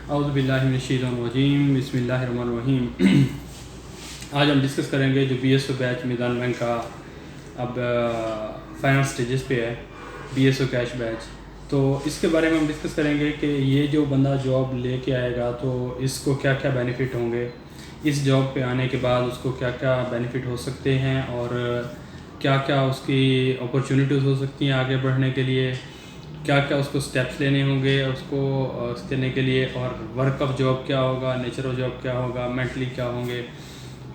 औज़ुबिल्लाहिमिनश्शैतानिर्रजीम बिस्मिल्लाहिर्रहमानिर्रहीम। आज हम डिस्कस करेंगे जो BSO बैच मीज़ान बैंक का अब फाइनल स्टेजेस पे है, BSO कैश बैच। तो इसके बारे में हम डिस्कस करेंगे कि ये जो बंदा जॉब लेके आएगा तो इसको क्या क्या बेनिफिट होंगे, इस जॉब पे आने के बाद उसको क्या क्या बेनिफिट हो सकते हैं और क्या क्या उसकी अपॉर्चुनिटीज़ हो सकती हैं आगे बढ़ने के लिए, क्या क्या उसको स्टेप्स लेने होंगे उसको करने के लिए, और वर्क ऑफ जॉब क्या होगा, नेचर ऑफ जॉब क्या होगा, मेंटली क्या होंगे,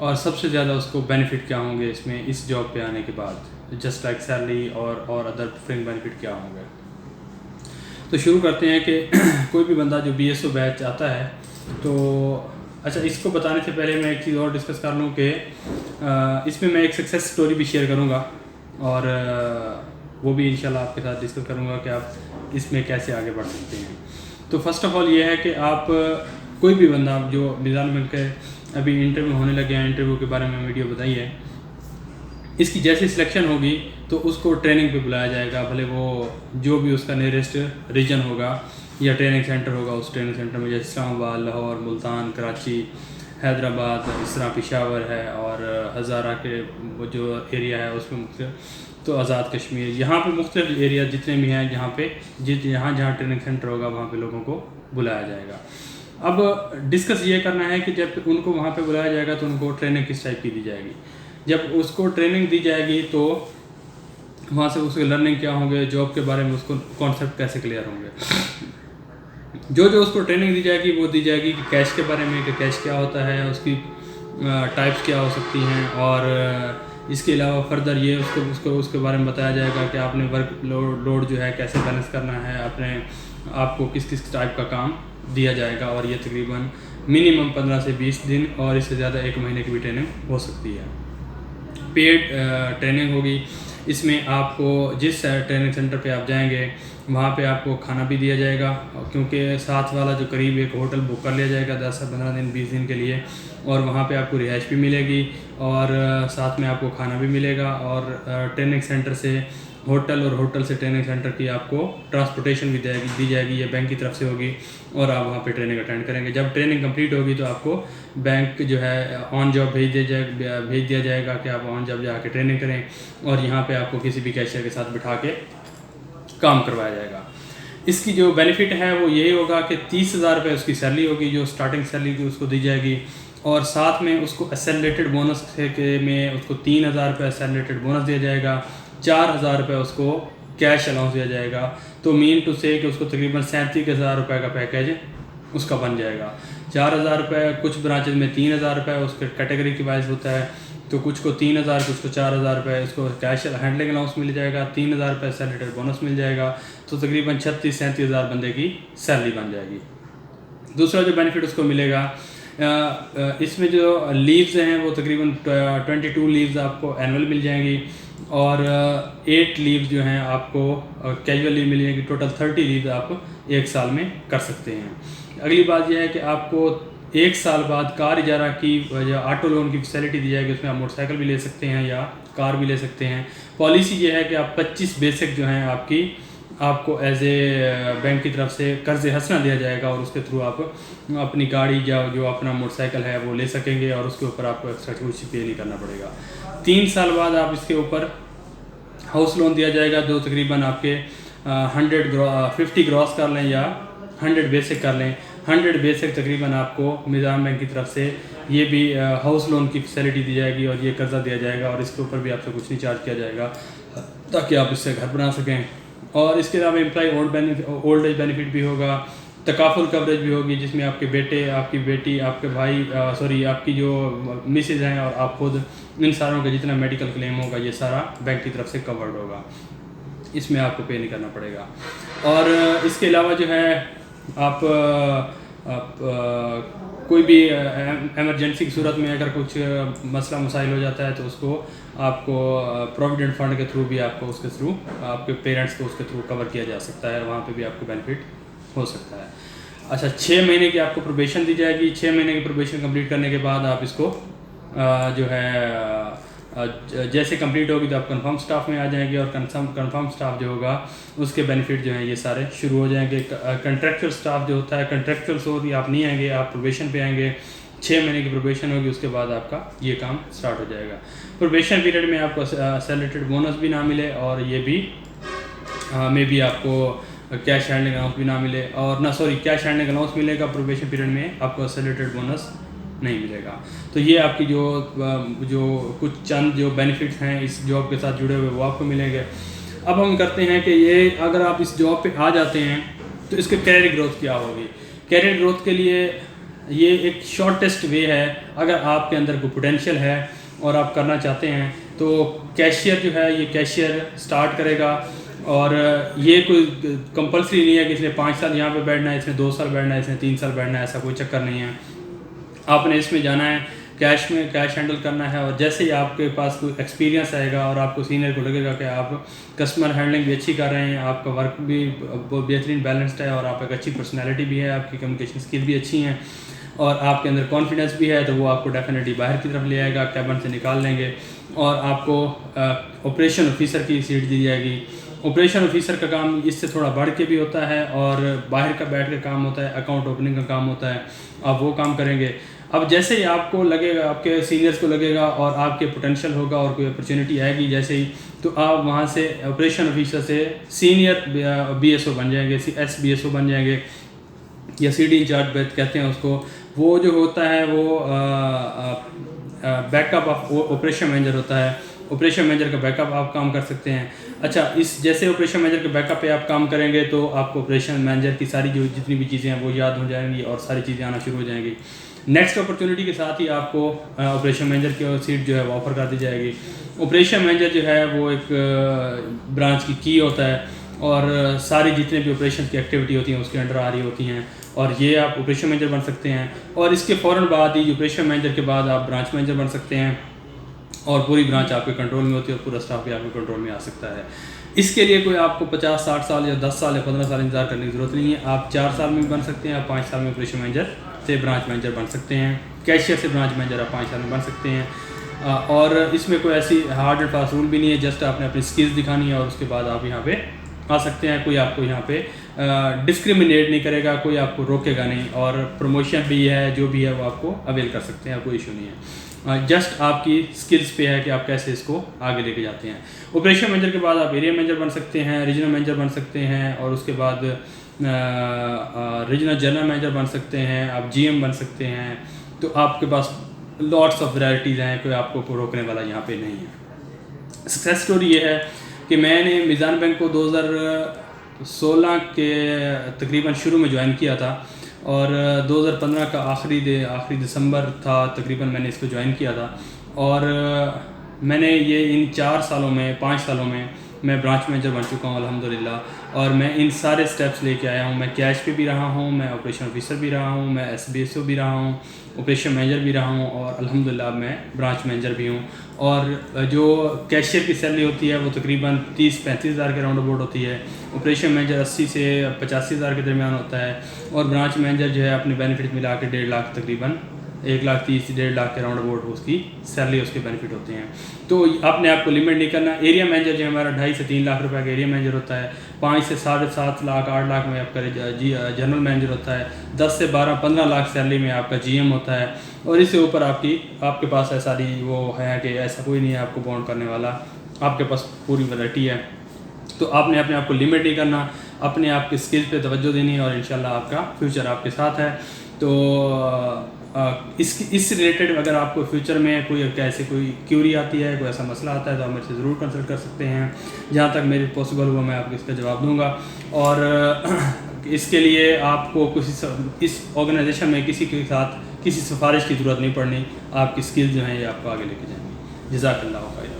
और सबसे ज़्यादा उसको बेनिफिट क्या होंगे इसमें इस जॉब पे आने के बाद, जस्ट लाइक सैलरी और अदर फ्रिंग बेनिफिट क्या होंगे। तो शुरू करते हैं कि कोई भी बंदा जो BSO बैच आता है तो अच्छा, इसको बताने से पहले मैं एक चीज़ और डिस्कस कर लूँ कि इसमें मैं एक सक्सेस स्टोरी भी शेयर करूँगा और वो भी इंशाल्लाह आपके साथ डिस्कस करूँगा कि आप इसमें कैसे आगे बढ़ सकते हैं। तो फर्स्ट ऑफ़ ऑल ये है कि आप कोई भी बंदा जो मीज़ान बैंक के अभी इंटरव्यू होने लगे हैं, इंटरव्यू के बारे में वीडियो बताई है, इसकी जैसे सिलेक्शन होगी तो उसको ट्रेनिंग पे बुलाया जाएगा, भले वो जो भी उसका नियरेस्ट रीजन होगा या ट्रेनिंग सेंटर होगा, उस ट्रेनिंग सेंटर में जैसे इस्लामाबाद, लाहौर, मुल्तान, कराची, हैदराबाद, इस तरह पेशावर है और हज़ारा के वो जो एरिया है उसमें मुख्तलिफ, तो आज़ाद कश्मीर, यहाँ पे मुख्तलिफ एरिया जितने भी हैं जहाँ पे जहाँ जहाँ ट्रेनिंग सेंटर होगा वहाँ पे लोगों को बुलाया जाएगा। अब डिस्कस ये करना है कि जब उनको वहाँ पे बुलाया जाएगा तो उनको ट्रेनिंग किस टाइप की दी जाएगी। जब उसको ट्रेनिंग दी जाएगी तो वहाँ से उसके लर्निंग क्या होंगे, जॉब के बारे में उसको कॉन्सेप्ट कैसे क्लियर होंगे। जो जो उसको ट्रेनिंग दी जाएगी वो दी जाएगी कि कैश के बारे में, कि कैश क्या होता है, उसकी टाइप्स क्या हो सकती हैं, और इसके अलावा फर्दर ये उसको उसके बारे में बताया जाएगा कि आपने वर्क लोड जो है कैसे बैलेंस करना है, आपको किस किस टाइप का काम दिया जाएगा, और ये तकरीबन मिनिमम 15 से 20 दिन और इससे ज़्यादा 1 महीने की भी ट्रेनिंग हो सकती है। पेड ट्रेनिंग होगी। इसमें आपको जिस ट्रेनिंग सेंटर पे आप जाएंगे वहाँ पे आपको खाना भी दिया जाएगा, क्योंकि साथ वाला जो करीब एक होटल बुक कर लिया जाएगा 10 से 15 दिन 20 दिन के लिए, और वहाँ पे आपको रिहाइश भी मिलेगी और साथ में आपको खाना भी मिलेगा, और ट्रेनिंग सेंटर से होटल और होटल से ट्रेनिंग सेंटर की आपको ट्रांसपोर्टेशन भी दी जाएगी, ये बैंक की तरफ से होगी, और आप वहाँ पे ट्रेनिंग अटेंड करेंगे। जब ट्रेनिंग कंप्लीट होगी तो आपको बैंक जो है ऑन जॉब भेज दिया जाएगा कि आप ऑन जॉब जाके ट्रेनिंग करें, और यहाँ पे आपको किसी भी कैशियर के साथ बिठा के काम करवाया जाएगा। इसकी जो बेनिफिट है वो यही होगा कि 30,000 रुपये उसकी सैलरी होगी, जो स्टार्टिंग सैलरी की उसको दी जाएगी, और साथ में उसको एक्सेलरेटेड बोनस में उसको 3,000 रुपये एक्सेलरेटेड बोनस दिया जाएगा, 4,000 रुपये उसको कैश अलाउंस दिया जाएगा। तो मीन टू से कि उसको तकरीबन 37,000 रुपये का पैकेज उसका बन जाएगा। 4,000 रुपये, कुछ ब्रांचेज में 3,000 रुपये उसके कैटेगरी की वाइज होता है, तो कुछ को 3,000, कुछ को 4,000 रुपये उसको कैश हैंडलिंग अलाउंस मिल जाएगा, 3,000 रुपये सैलरी बोनस मिल जाएगा, तो तकरीबन 36-37,000 बंदे की सैलरी बन जाएगी। दूसरा जो बेनिफिट उसको मिलेगा, इसमें जो लीव्स हैं वो तकरीबन 22 लीव्स आपको एनुअल मिल जाएंगी, और 8 लीव जो हैं आपको कैजुअल लीव मिल जाएगी। टोटल 30 लीव आप एक साल में कर सकते हैं। अगली बात यह है कि आपको 1 साल बाद कार इजारा की या ऑटो लोन की फैसिलिटी दी जाएगी, उसमें आप मोटरसाइकिल भी ले सकते हैं या कार भी ले सकते हैं। पॉलिसी ये है कि आप 25 बेसिक जो हैं आपको एज ए बैंक की तरफ से कर्ज हसना दिया जाएगा, और उसके थ्रू आप अपनी गाड़ी या जो अपना मोटरसाइकिल है वो ले सकेंगे, और उसके ऊपर आपको एक्स्ट्रा कुछ पे नहीं करना पड़ेगा। 3 साल बाद आप इसके ऊपर हाउस लोन दिया जाएगा, जो तकरीबन आपके 50 ग्रॉस कर लें या 100 बेसिक कर लें। 100 बेसिक तकरीबन आपको मीज़ान बैंक की तरफ से ये भी हाउस लोन की फैसिलिटी दी जाएगी, और ये कर्जा दिया जाएगा, और इसके ऊपर भी आपसे कुछ नहीं चार्ज किया जाएगा ताकि आप इससे घर बना सकें। और इसके अलावा एम्प्लॉय ओल्ड एज बेनिफिट भी होगा, तकाफुल कवरेज भी होगी, जिसमें आपके बेटे, आपकी बेटी, आपके भाई, आपकी जो मिसेज हैं और आप खुद, इन सारों का जितना मेडिकल क्लेम होगा ये सारा बैंक की तरफ से कवर्ड होगा, इसमें आपको पे नहीं करना पड़ेगा। और इसके अलावा जो है आप कोई भी एमरजेंसी की सूरत में अगर कुछ मसला मसाइल हो जाता है तो उसको आपको प्रोविडेंट फंड के थ्रू भी आपको उसके थ्रू आपके पेरेंट्स को उसके थ्रू कवर किया जा सकता है, वहाँ पे भी आपको बेनिफिट हो सकता है। अच्छा, 6 महीने की आपको प्रोबेशन दी जाएगी। 6 महीने की प्रोबेशन कंप्लीट करने के बाद आप इसको जो है जैसे कंप्लीट होगी तो आप कंफर्म स्टाफ में आ जाएंगे और कंफर्म स्टाफ जो होगा उसके बेनिफिट जो हैं ये सारे शुरू हो जाएंगे। कंट्रेक्चुअल स्टाफ जो होता है, कंट्रेक्चुअल सोर्स आप नहीं आएंगे, आप प्रोबेशन पे आएंगे, 6 महीने की प्रोबेशन होगी, उसके बाद आपका ये काम स्टार्ट हो जाएगा। प्रोबेशन पीरियड में आपको एक्सेलरेटेड बोनस भी ना मिले और ये भी मे बी आपको कैश हैंडलिंग अलाउंस भी ना मिले, और ना सॉरी कैश हैंडलिंग अलाउंस मिलेगा, प्रोबेशन पीरियड में आपको एक्सेलरेटेड बोनस नहीं मिलेगा। तो ये आपकी जो कुछ चंद जो बेनिफिट्स हैं इस जॉब के साथ जुड़े हुए वो आपको मिलेंगे। अब हम करते हैं कि ये अगर आप इस जॉब पे आ जाते हैं तो इसके कैरियर ग्रोथ क्या होगी। कैरियर ग्रोथ के लिए ये एक शॉर्टेस्ट वे है, अगर आपके अंदर कोई पोटेंशियल है और आप करना चाहते हैं तो कैशियर जो है ये कैशियर स्टार्ट करेगा। और ये कोई कंपलसरी नहीं है कि इसने 5 साल यहाँ पे बैठना है, इसने 2 साल बैठना है, इसने 3 साल बैठना है, ऐसा कोई चक्कर नहीं है। आपने इसमें जाना है, कैश हैंडल करना है, और जैसे ही आपके पास कोई एक्सपीरियंस आएगा और आपको सीनियर को लगेगा कि आप कस्टमर हैंडलिंग भी अच्छी कर रहे हैं, आपका वर्क भी बेहतरीन बैलेंस्ड है और आप एक अच्छी पर्सनैलिटी भी है, आपकी कम्युनिकेशन स्किल भी अच्छी हैं और आपके अंदर कॉन्फिडेंस भी है, तो वो आपको डेफिनेटली बाहर की तरफ ले आएगा, कैबिन से निकाल लेंगे और आपको ऑपरेशन ऑफिसर की सीट दी जाएगी। ऑपरेशन ऑफिसर का काम इससे थोड़ा बढ़ के भी होता है और बाहर का बैठ के काम होता है, अकाउंट ओपनिंग का काम होता है, आप वो काम करेंगे। अब जैसे ही आपको लगेगा, आपके सीनियर्स को लगेगा और आपके पोटेंशियल होगा और कोई अपॉर्चुनिटी आएगी जैसे ही, तो आप वहाँ से ऑपरेशन ऑफिसर से सीनियर BSO बन जाएंगे, SBSO बन जाएंगे या CD इंचार्ज कहते हैं उसको। वो जो होता है वो बैकअप ऑफ ऑपरेशन मैनेजर होता है, ऑपरेशन मैनेजर का बैकअप आप काम कर सकते हैं। अच्छा, इस जैसे ऑपरेशन मैनेजर के बैकअप पे आप काम करेंगे तो आपको ऑपरेशन मैनेजर की सारी जो जितनी भी चीज़ें हैं वो याद हो जाएंगी और सारी चीज़ें आना शुरू हो जाएंगी। नेक्स्ट अपॉर्चुनिटी के साथ ही आपको ऑपरेशन मैनेजर की सीट जो है वो ऑफर कर दी जाएगी। ऑपरेशन मैनेजर जो है वो एक ब्रांच की की होता है और सारी जितने भी ऑपरेशन की एक्टिविटी होती हैं उसके अंडर आ रही होती हैं और ये आप ऑपरेशन मैनेजर बन सकते हैं। और इसके फ़ौरन बाद ही ऑपरेशन मैनेजर के बाद आप ब्रांच मैनेजर बन सकते हैं और पूरी ब्रांच आपके कंट्रोल में होती है और पूरा स्टाफ भी आपके कंट्रोल में आ सकता है। इसके लिए कोई आपको 50-60 साल या 10 साल या 15 साल इंतजार करने की ज़रूरत नहीं है। आप 4 साल में भी बन सकते हैं, आप 5 साल में ऑपरेशन मैनेजर से ब्रांच मैनेजर बन सकते हैं, कैशियर से ब्रांच मैनेजर आप 5 साल में बन सकते हैं। और इसमें कोई ऐसी हार्ड एंड फास्ट रूल भी नहीं है, जस्ट आपने अपनी स्किल्स दिखानी है और उसके बाद आप यहाँ पे आ सकते हैं। कोई आपको यहाँ पे डिस्क्रिमिनेट नहीं करेगा, कोई आपको रोकेगा नहीं और प्रमोशन भी है जो भी है वो आपको अवेल कर सकते हैं, कोई इशू नहीं है। जस्ट आपकी स्किल्स पे है कि आप कैसे इसको आगे लेके जाते हैं। ऑपरेशन मैनेजर के बाद आप एरिया मैनेजर बन सकते हैं, रीजनल मैनेजर बन सकते हैं और उसके बाद रीजनल जनरल मैनेजर बन सकते हैं, आप GM बन सकते हैं। तो आपके पास लॉट्स ऑफ वैराइटीज़ हैं, कोई आपको रोकने वाला यहाँ पे नहीं है। सक्सेस स्टोरी ये है कि मैंने मीज़ान बैंक को 2016 के तकरीबन शुरू में ज्वाइन किया था और 2015 का आखिरी दिसंबर था तकरीबन मैंने इसको ज्वाइन किया था। और मैंने ये इन 5 सालों में मैं ब्रांच मैनेजर बन चुका हूँ अल्हम्दुलिल्लाह। और मैं इन सारे स्टेप्स लेके आया हूँ, मैं कैश पे भी रहा हूँ, मैं ऑपरेशन ऑफिसर भी रहा हूँ, मैं SBSO भी रहा हूँ, ऑपरेशन मैनेजर भी रहा हूँ और अल्हम्दुलिल्लाह मैं ब्रांच मैनेजर भी हूँ। और जो कैशियर की सैलरी होती है वो तकरीबन 30-35 हज़ार के राउंड अबाउट होती है, ऑपरेशन मैनेजर 80 से 85 हज़ार के दरमियान होता है और ब्रांच मैनेजर जो है अपने बेनिफिट मिला के 1.5 लाख तकरीबन 1,30,000 से 1.5 लाख के राउंड अबाउट उसकी सैलरी उसके बेनिफिट होते हैं। तो अपने आप को लिमिट नहीं करना। एरिया मैनेजर जो हमारा 2.5 से 3 लाख रुपए का एरिया मैनेजर होता है, 5 से 7.5 लाख 8 लाख में आपका जनरल मैनेजर होता है, 10 से 12-15 लाख सैलरी में आपका GM होता है और इससे ऊपर आपके पास ऐसा वो है कि ऐसा कोई नहीं है आपको बाउंड करने वाला, आपके पास पूरी वैरायटी है। तो आपने अपने आप को लिमिट नहीं करना, अपने आप के स्किल्स पे तवज्जो देनी है और इंशाल्लाह आपका फ्यूचर आपके साथ है। तो इस रिलेटेड अगर आपको फ्यूचर में कोई क्यूरी आती है, कोई ऐसा मसला आता है तो आप मेरे से ज़रूर कंसल्ट कर सकते हैं। जहाँ तक मेरी पॉसिबल हुआ मैं आपको इसका जवाब दूंगा। और इसके लिए आपको इस ऑर्गेनाइजेशन में किसी के साथ किसी सिफारिश की ज़रूरत नहीं पड़नी, आपकी स्किल्स जो हैं ये आपको आगे लेके जाएंगे। जज़ाकल्लाह खैर।